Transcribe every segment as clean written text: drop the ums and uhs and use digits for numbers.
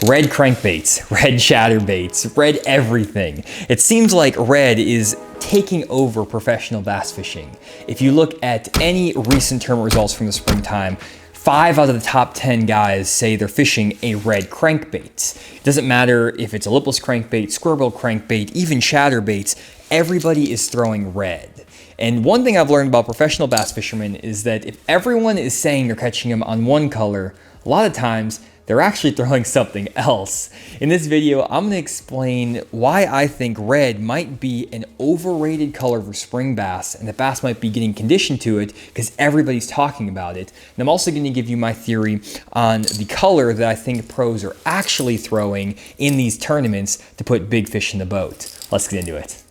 Red crankbaits, red chatterbaits, red everything. It seems like red is taking over professional bass fishing. If you look at any recent tournament results from the springtime, 5 out of the top 10 guys say they're fishing a red crankbait. It doesn't matter if it's a lipless crankbait, Squarebill crankbait, even chatterbaits, everybody is throwing red. And one thing I've learned about professional bass fishermen is that if everyone is saying they're catching them on one color, a lot of times they're actually throwing something else. In this video, I'm gonna explain why I think red might be an overrated color for spring bass and that bass might be getting conditioned to it because everybody's talking about it. And I'm also gonna give you my theory on the color that I think pros are actually throwing in these tournaments to put big fish in the boat. Let's get into it.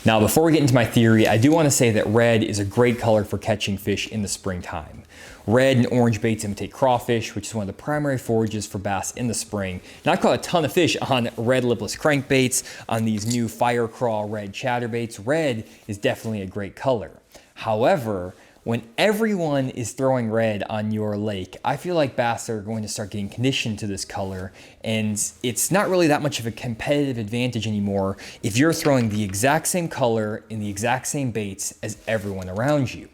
Now, before we get into my theory, I do want to say that red is a great color for catching fish in the springtime. Red and orange baits imitate crawfish, which is one of the primary forages for bass in the spring. And I've caught a ton of fish on red lipless crankbaits, on these new fire crawl red chatterbaits. Red is definitely a great color. However, when everyone is throwing red on your lake, I feel like bass are going to start getting conditioned to this color, and it's not really that much of a competitive advantage anymore if you're throwing the exact same color in the exact same baits as everyone around you.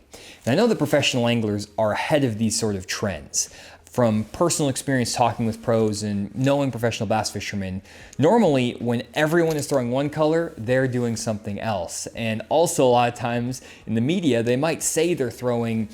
And I know that professional anglers are ahead of these sort of trends. From personal experience talking with pros and knowing professional bass fishermen, normally when everyone is throwing one color, they're doing something else. And also a lot of times in the media, they might say they're throwing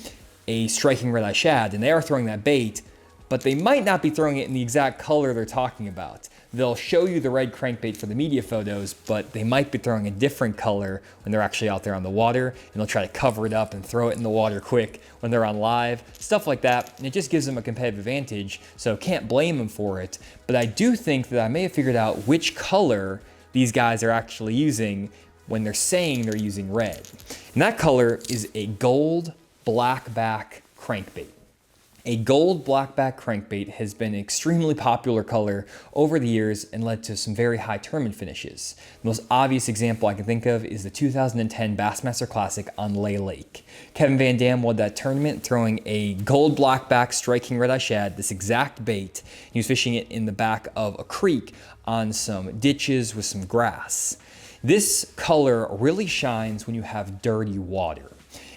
a striking red-eye shad and they are throwing that bait, but they might not be throwing it in the exact color they're talking about. They'll show you the red crankbait for the media photos, but they might be throwing a different color when they're actually out there on the water, and they'll try to cover it up and throw it in the water quick when they're on live, stuff like that. And it just gives them a competitive advantage, so can't blame them for it. But I do think that I may have figured out which color these guys are actually using when they're saying they're using red. And that color is a gold blackback crankbait. A gold blackback crankbait has been an extremely popular color over the years and led to some very high tournament finishes. The most obvious example I can think of is the 2010 Bassmaster Classic on Lay Lake. Kevin Van Dam won that tournament throwing a gold blackback striking red-eye shad, this exact bait. He was fishing it in the back of a creek on some ditches with some grass. This color really shines when you have dirty water.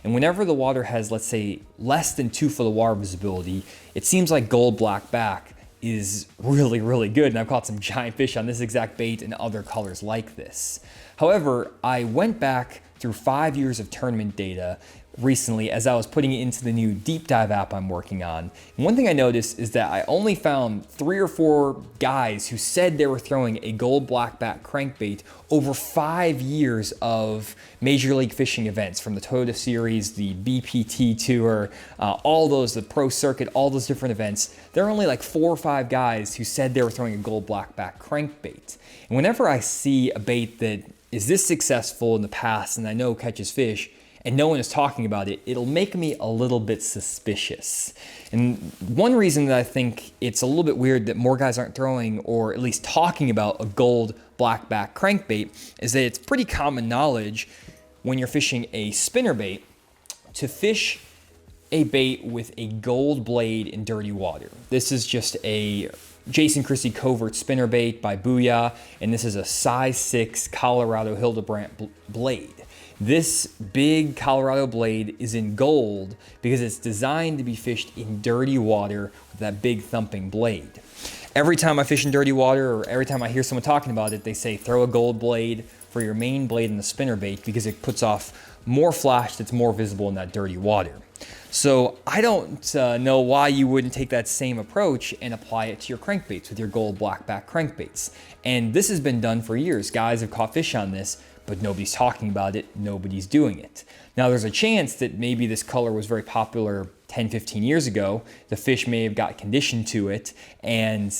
And whenever the water has, let's say, less than 2 foot of water visibility, it seems like gold blackback is really, really good. And I've caught some giant fish on this exact bait and other colors like this. However, I went back through 5 years of tournament data recently as I was putting it into the new deep dive app I'm working on. And one thing I noticed is that I only found 3 or 4 guys who said they were throwing a gold blackback crankbait over 5 years of Major League Fishing events, from the Toyota Series, the BPT Tour, all those, the Pro Circuit, all those different events. There are only like 4 or 5 guys who said they were throwing a gold blackback crankbait. And whenever I see a bait that is this successful in the past and I know catches fish, and no one is talking about it, it'll make me a little bit suspicious. And one reason that I think it's a little bit weird that more guys aren't throwing, or at least talking about, a gold blackback crankbait is that it's pretty common knowledge when you're fishing a spinnerbait to fish a bait with a gold blade in dirty water. This is just a Jason Christie covert spinnerbait by Booyah, and this is a size 6 Colorado Hildebrandt blade. This big Colorado blade is in gold because it's designed to be fished in dirty water with that big thumping blade. Every time I fish in dirty water, or every time I hear someone talking about it, they say throw a gold blade for your main blade in the spinnerbait because it puts off more flash that's more visible in that dirty water. So I don't know why you wouldn't take that same approach and apply it to your crankbaits with your gold blackback crankbaits. And this has been done for years. Guys have caught fish on this, but nobody's talking about it, nobody's doing it. Now there's a chance that maybe this color was very popular 10, 15 years ago. The fish may have got conditioned to it and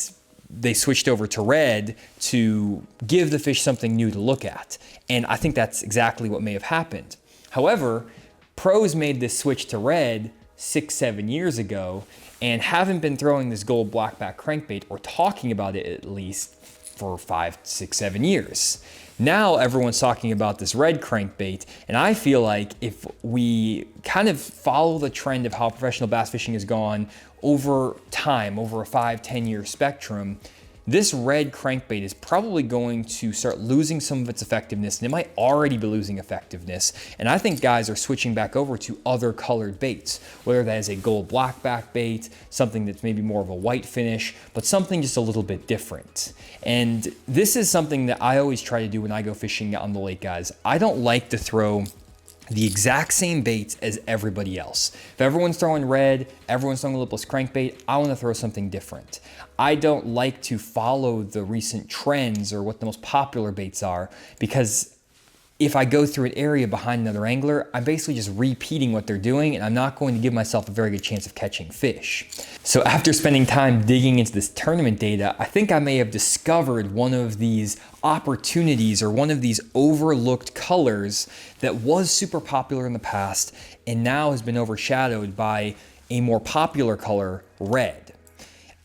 they switched over to red to give the fish something new to look at. And I think that's exactly what may have happened. However, pros made this switch to red 6, 7 years ago and haven't been throwing this gold blackback crankbait, or talking about it at least, for 5, 6, 7 years. Now everyone's talking about this red crankbait, and I feel like if we kind of follow the trend of how professional bass fishing has gone over time, over a 5, 10 year spectrum, this red crankbait is probably going to start losing some of its effectiveness, and it might already be losing effectiveness. And I think guys are switching back over to other colored baits, whether that is a gold blackback bait, something that's maybe more of a white finish, but something just a little bit different. And this is something that I always try to do when I go fishing on the lake, guys. I don't like to throw the exact same baits as everybody else. If everyone's throwing red, everyone's throwing a lipless crankbait, I want to throw something different. I don't like to follow the recent trends or what the most popular baits are, because if I go through an area behind another angler, I'm basically just repeating what they're doing, and I'm not going to give myself a very good chance of catching fish. So after spending time digging into this tournament data, I think I may have discovered one of these opportunities or one of these overlooked colors that was super popular in the past and now has been overshadowed by a more popular color, red.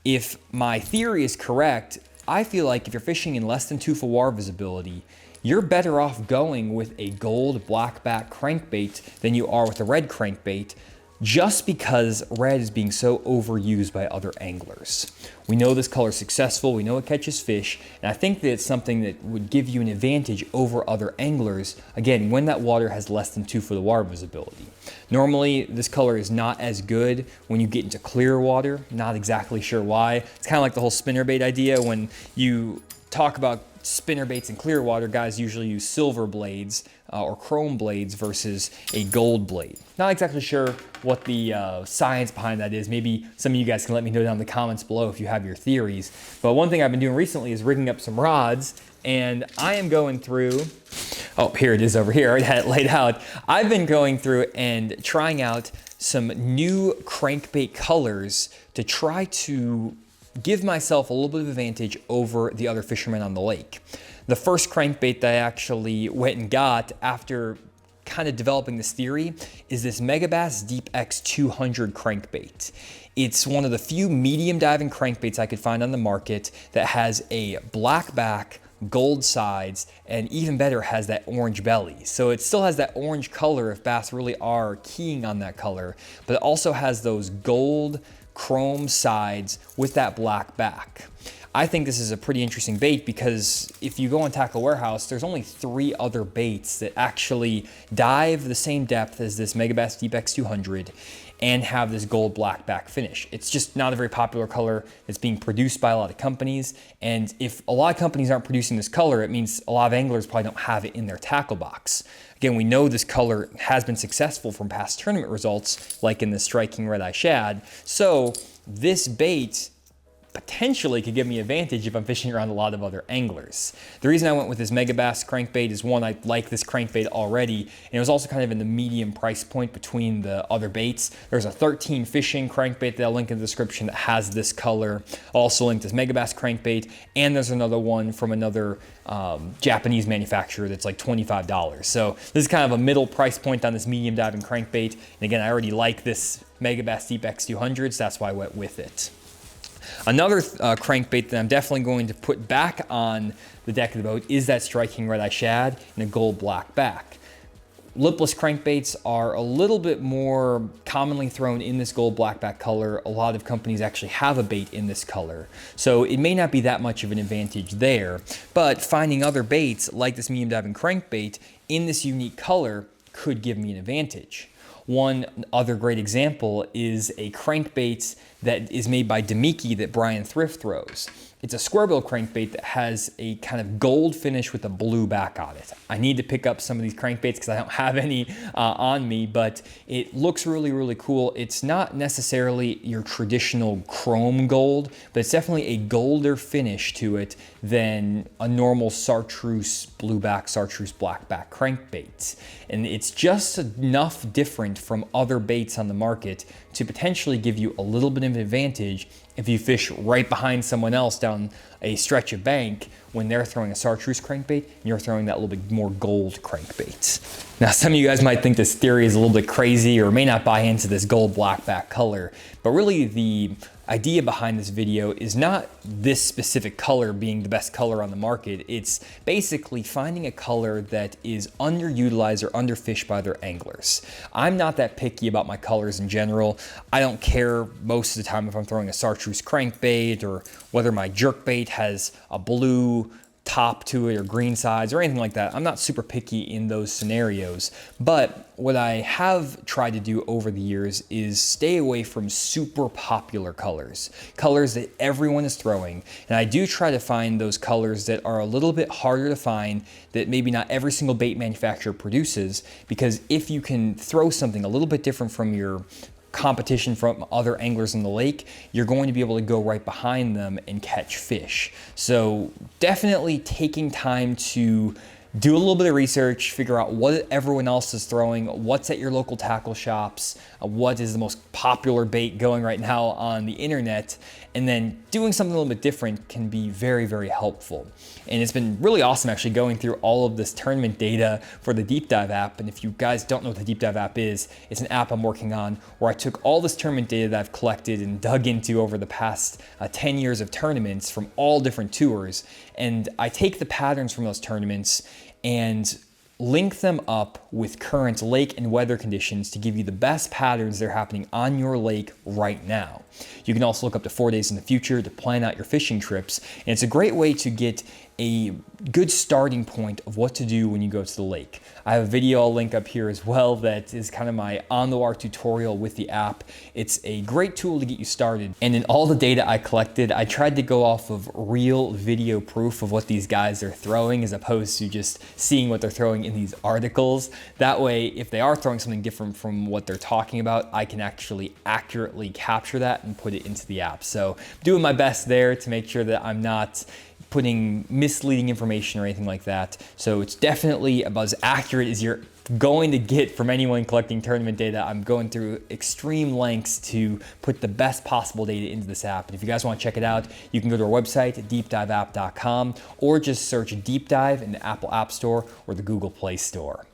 If my theory is correct, I feel like if you're fishing in less than 2 foot water visibility, you're better off going with a gold blackback crankbait than you are with a red crankbait, just because red is being so overused by other anglers. We know this color is successful, we know it catches fish, and I think that it's something that would give you an advantage over other anglers, again, when that water has less than 2 foot of water visibility. Normally, this color is not as good when you get into clear water, not exactly sure why. It's kind of like the whole spinnerbait idea. When you talk about spinner baits in clear water, guys usually use silver blades or chrome blades versus a gold blade. Not exactly sure what the science behind that is. Maybe some of you guys can let me know down in the comments below if you have your theories. But one thing I've been doing recently is rigging up some rods, and I am going through, oh, here it is over here, I had it laid out. I've been going through and trying out some new crankbait colors to try to give myself a little bit of advantage over the other fishermen on the lake. The first crankbait that I actually went and got after kind of developing this theory is this Megabass Deep X 200 crankbait. It's one of the few medium diving crankbaits I could find on the market that has a black back, gold sides, and even better, has that orange belly. So it still has that orange color if bass really are keying on that color, but it also has those gold chrome sides with that black back. I think this is a pretty interesting bait because if you go on Tackle Warehouse, there's only 3 other baits that actually dive the same depth as this Megabass Deep X 200 and have this gold black back finish. It's just not a very popular color that's being produced by a lot of companies. And if a lot of companies aren't producing this color, it means a lot of anglers probably don't have it in their tackle box. Again, we know this color has been successful from past tournament results, like in the Striking Red Eye Shad. So this bait potentially could give me advantage if I'm fishing around a lot of other anglers. The reason I went with this Megabass crankbait is, one, I like this crankbait already, and it was also kind of in the medium price point between the other baits. There's a 13 fishing crankbait that I'll link in the description that has this color. I'll also link this Megabass crankbait, and there's another one from another Japanese manufacturer that's like $25. So this is kind of a middle price point on this medium diving crankbait. And again, I already like this Megabass Deep X 200, so that's why I went with it. Another crankbait that I'm definitely going to put back on the deck of the boat is that Striking Red Eye Shad in a gold black back. Lipless crankbaits are a little bit more commonly thrown in this gold black back color. A lot of companies actually have a bait in this color, so it may not be that much of an advantage there, but finding other baits like this medium diving crankbait in this unique color could give me an advantage. One other great example is a crankbait that is made by Damiki that Bryan Thrift throws. It's a Squarebill crankbait that has a kind of gold finish with a blue back on it. I need to pick up some of these crankbaits because I don't have any on me, but it looks really, really cool. It's not necessarily your traditional chrome gold, but it's definitely a golder finish to it than a normal chartreuse blueback, chartreuse blackback crankbait. And it's just enough different from other baits on the market to potentially give you a little bit of an advantage if you fish right behind someone else down a stretch of bank when they're throwing a chartreuse crankbait and you're throwing that little bit more gold crankbait. Now, some of you guys might think this theory is a little bit crazy or may not buy into this gold blackback color, but really the idea behind this video is not this specific color being the best color on the market. It's basically finding a color that is underutilized or underfished by their anglers. I'm not that picky about my colors in general. I don't care most of the time if I'm throwing a chartreuse crankbait or whether my jerkbait has a blue top to it or green sides or anything like that. I'm not super picky in those scenarios, but what I have tried to do over the years is stay away from super popular colors that everyone is throwing. And I do try to find those colors that are a little bit harder to find, that maybe not every single bait manufacturer produces, because if you can throw something a little bit different from your competition from other anglers in the lake, you're going to be able to go right behind them and catch fish. So definitely taking time to do a little bit of research, figure out what everyone else is throwing, what's at your local tackle shops, what is the most popular bait going right now on the internet, and then doing something a little bit different can be very, very helpful. And it's been really awesome actually going through all of this tournament data for the Deep Dive app. And if you guys don't know what the Deep Dive app is, it's an app I'm working on where I took all this tournament data that I've collected and dug into over the past 10 years of tournaments from all different tours. And I take the patterns from those tournaments and link them up with current lake and weather conditions to give you the best patterns that are happening on your lake right now. You can also look up to 4 days in the future to plan out your fishing trips. And it's a great way to get a good starting point of what to do when you go to the lake. I have a video I'll link up here as well that is kind of my on-the-water tutorial with the app. It's a great tool to get you started. And in all the data I collected, I tried to go off of real video proof of what these guys are throwing as opposed to just seeing what they're throwing in these articles. That way, if they are throwing something different from what they're talking about, I can actually accurately capture that and put it into the app. So doing my best there to make sure that I'm not putting misleading information or anything like that. So it's definitely about as accurate as you're going to get from anyone collecting tournament data. I'm going through extreme lengths to put the best possible data into this app. And if you guys want to check it out, you can go to our website, deepdiveapp.com, or just search Deep Dive in the Apple App Store or the Google Play Store.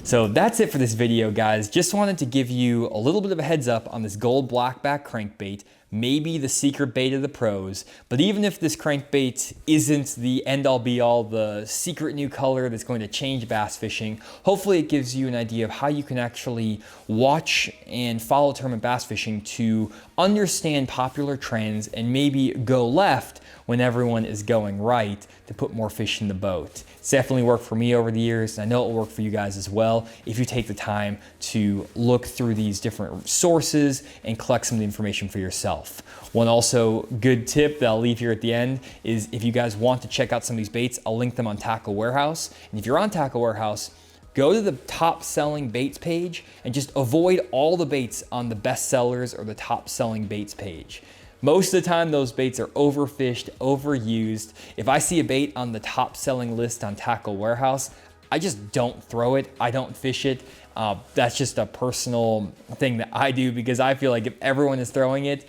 So that's it for this video, guys. Just wanted to give you a little bit of a heads up on this gold blackback crankbait, maybe the secret bait of the pros. But even if this crankbait isn't the end-all be-all, the secret new color that's going to change bass fishing, hopefully it gives you an idea of how you can actually watch and follow tournament bass fishing to understand popular trends and maybe go left when everyone is going right to put more fish in the boat. It's definitely worked for me over the years, and I know it will work for you guys as well if you take the time to look through these different sources and collect some of the information for yourself. One also good tip that I'll leave here at the end is if you guys want to check out some of these baits, I'll link them on Tackle Warehouse. And if you're on Tackle Warehouse, go to the top selling baits page and just avoid all the baits on the best sellers or the top selling baits page. Most of the time, those baits are overfished, overused. If I see a bait on the top selling list on Tackle Warehouse, I just don't throw it. I don't fish it. That's just a personal thing that I do because I feel like if everyone is throwing it,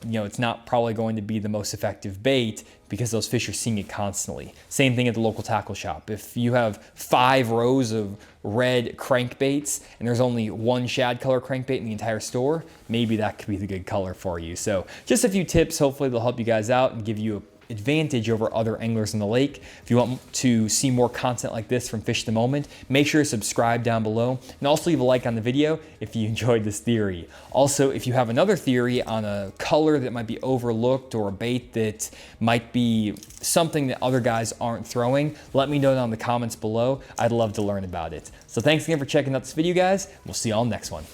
you know, it's not probably going to be the most effective bait because those fish are seeing it constantly. Same thing at the local tackle shop. If you have 5 rows of red crankbaits and there's only one shad color crankbait in the entire store, maybe that could be the good color for you. So just a few tips, hopefully they'll help you guys out and give you a advantage over other anglers in the lake. If you want to see more content like this from Fish the Moment, make sure to subscribe down below and also leave a like on the video if you enjoyed this theory. Also, if you have another theory on a color that might be overlooked or a bait that might be something that other guys aren't throwing, let me know down in the comments below. I'd love to learn about it. So thanks again for checking out this video, guys. We'll see you all next one.